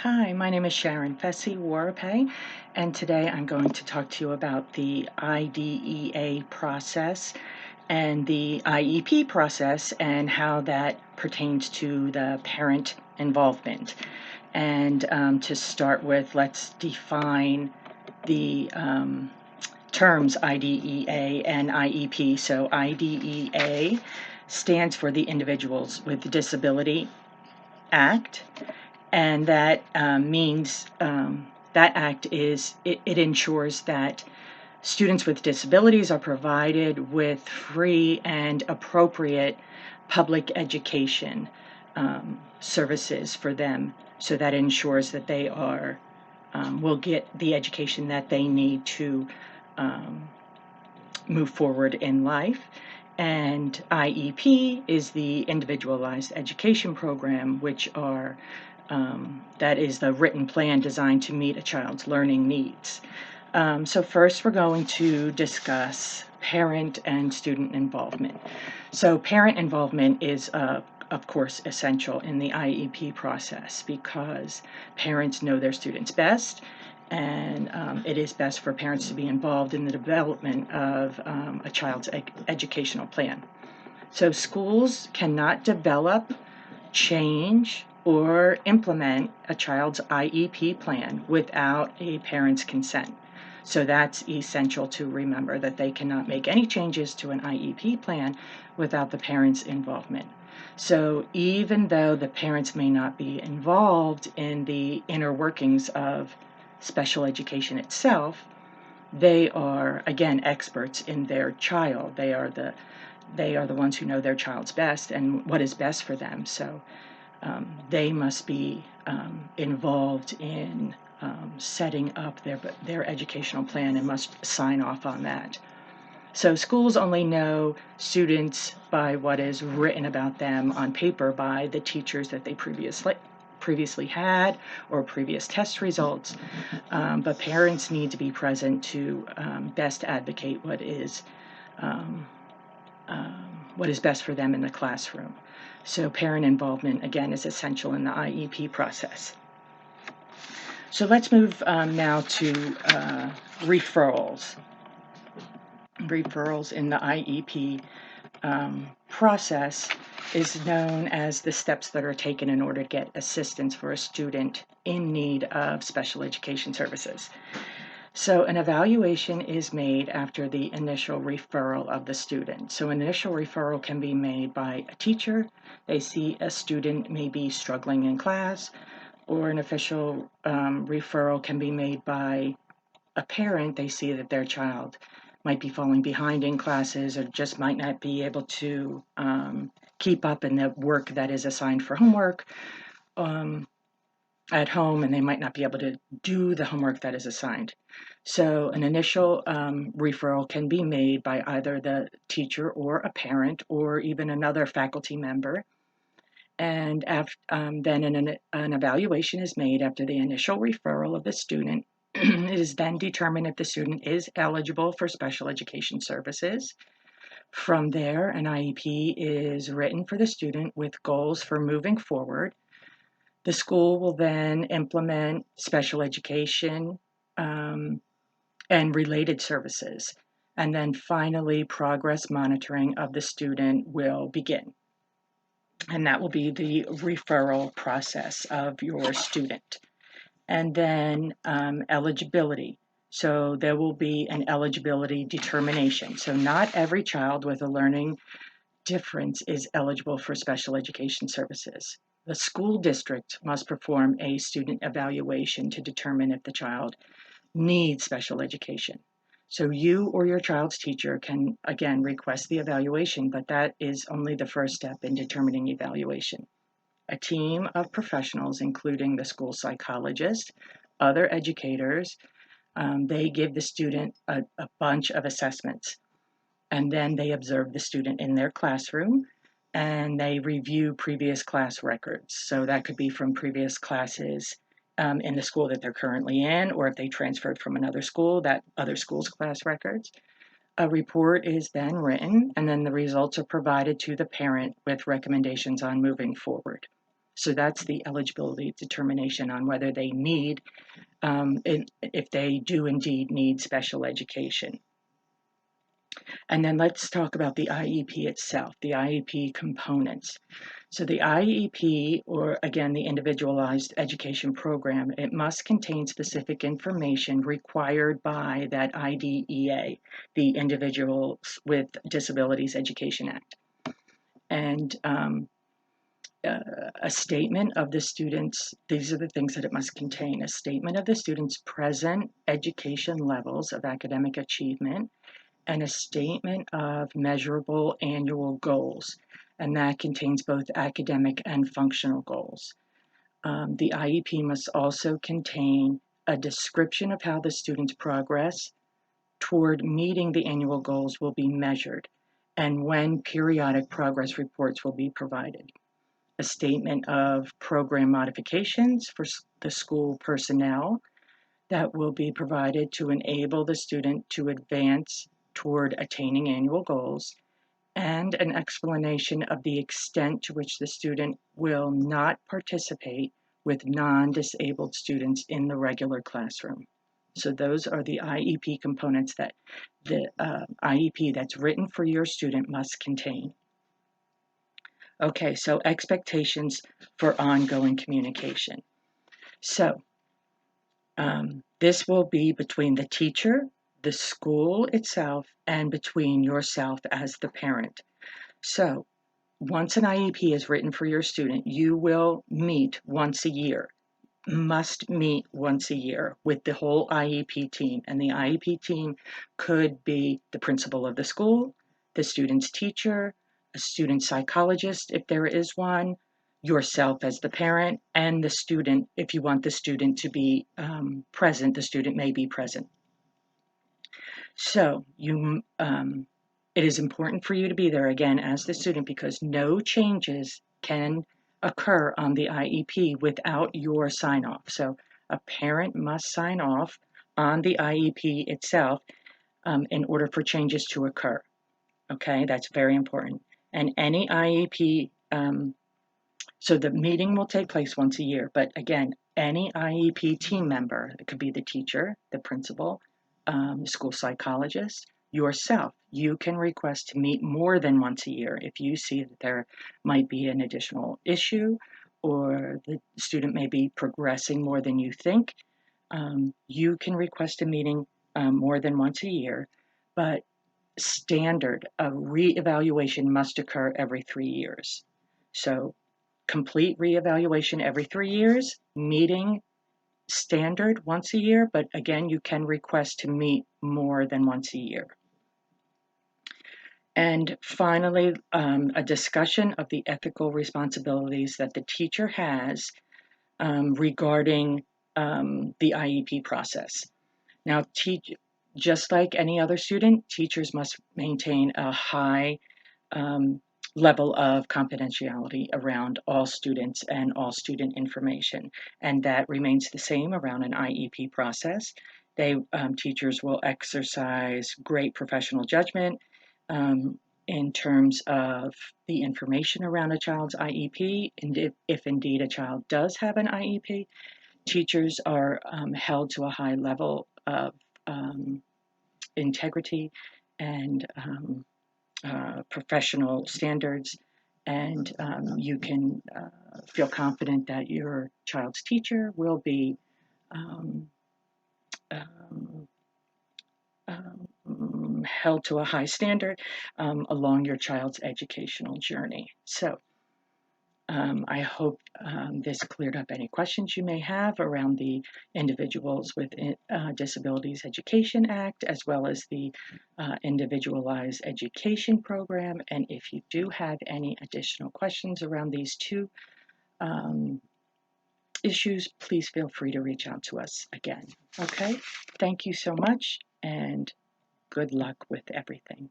Hi, my name is Sharon Fessy-Warapay, and today I'm going to talk to you about the IDEA process and the IEP process and how that pertains to the parent involvement. And to start with, let's define the terms IDEA and IEP. So IDEA stands for the Individuals with Disability Act, and that means that act it ensures that students with disabilities are provided with free and appropriate public education services for them. So that ensures that they will get the education that they need to um, move forward in life. And IEP is the Individualized Education Program, which are that is the written plan designed to meet a child's learning needs. So first we're going to discuss parent and student involvement. So parent involvement is of course essential in the IEP process because parents know their students best, and it is best for parents to be involved in the development of a child's educational plan. So schools cannot develop, change, or implement a child's IEP plan without a parent's consent. So that's essential to remember, that they cannot make any changes to an IEP plan without the parent's involvement. So even though the parents may not be involved in the inner workings of special education itself, they are, again, experts in their child. They are the ones who know their child's best and what is best for them. So they must be involved in setting up their educational plan and must sign off on that. So schools only know students by what is written about them on paper by the teachers that they previously had or previous test results, but parents need to be present to best advocate um, what is best for them in the classroom. So parent involvement, again, is essential in the IEP process. So let's move now to referrals. Referrals in the IEP process is known as the steps that are taken in order to get assistance for a student in need of special education services. So an evaluation is made after the initial referral of the student. So an initial referral can be made by a teacher. They see a student may be struggling in class, or an official referral can be made by a parent. They see that their child might be falling behind in classes or just might not be able to keep up in the work that is assigned for homework at home, and they might not be able to do the homework that is assigned. So an initial referral can be made by either the teacher or a parent or even another faculty member. And then an evaluation is made after the initial referral of the student. It is then determined if the student is eligible for special education services. From there, an IEP is written for the student with goals for moving forward. The school will then implement special education and related services. And then finally, progress monitoring of the student will begin. And that will be the referral process of your student. And then eligibility. So there will be an eligibility determination. So not every child with a learning difference is eligible for special education services. The school district must perform a student evaluation to determine if the child needs special education. So you or your child's teacher can, again, request the evaluation, but that is only the first step in determining evaluation. A team of professionals, including the school psychologist, other educators, they give the student a bunch of assessments, and then they observe the student in their classroom, and they review previous class records. So that could be from previous classes in the school that they're currently in, or if they transferred from another school, that other school's class records. A report is then written, and then the results are provided to the parent with recommendations on moving forward. So that's the eligibility determination on whether they need, if they do indeed need special education. And then let's talk about the IEP itself, the IEP components. So the IEP, or again, the Individualized Education Program, it must contain specific information required by that IDEA, the Individuals with Disabilities Education Act. And a statement of the students, these are the things that it must contain: a statement of the students' present education levels of academic achievement, and a statement of measurable annual goals, and that contains both academic and functional goals. The IEP must also contain a description of how the students' progress toward meeting the annual goals will be measured, and when periodic progress reports will be provided. A statement of program modifications for the school personnel that will be provided to enable the student to advance toward attaining annual goals, and an explanation of the extent to which the student will not participate with non-disabled students in the regular classroom. So those are the IEP components that the IEP that's written for your student must contain. Okay, so expectations for ongoing communication. So this will be between the teacher, the school itself, and between yourself as the parent. So once an IEP is written for your student, you will meet once a year, must meet once a year with the whole IEP team. And the IEP team could be the principal of the school, the student's teacher, a student psychologist, if there is one, yourself as the parent, and the student. If you want the student to be present, the student may be present. So it is important for you to be there again as the student, because no changes can occur on the IEP without your sign off. So a parent must sign off on the IEP itself in order for changes to occur. Okay, that's very important. And any IEP, so the meeting will take place once a year, but again, any IEP team member, it could be the teacher, the principal, school psychologist, yourself, you can request to meet more than once a year if you see that there might be an additional issue, or the student may be progressing more than you think. You can request a meeting more than once a year, but standard of reevaluation must occur every 3 years. So complete reevaluation every 3 years, meeting standard once a year, but again, you can request to meet more than once a year. And finally, a discussion of the ethical responsibilities that the teacher has regarding the IEP process. Now, just like any other student, teachers must maintain a high level of confidentiality around all students and all student information, and that remains the same around an IEP process. Teachers will exercise great professional judgment in terms of the information around a child's IEP, and if indeed a child does have an IEP, teachers are held to a high level of integrity and professional standards, and you can feel confident that your child's teacher will be um, um, held to a high standard along your child's educational journey. So I hope this cleared up any questions you may have around the Individuals with Disabilities Education Act, as well as the Individualized Education Program. And if you do have any additional questions around these two issues, please feel free to reach out to us again. Okay, thank you so much, and good luck with everything.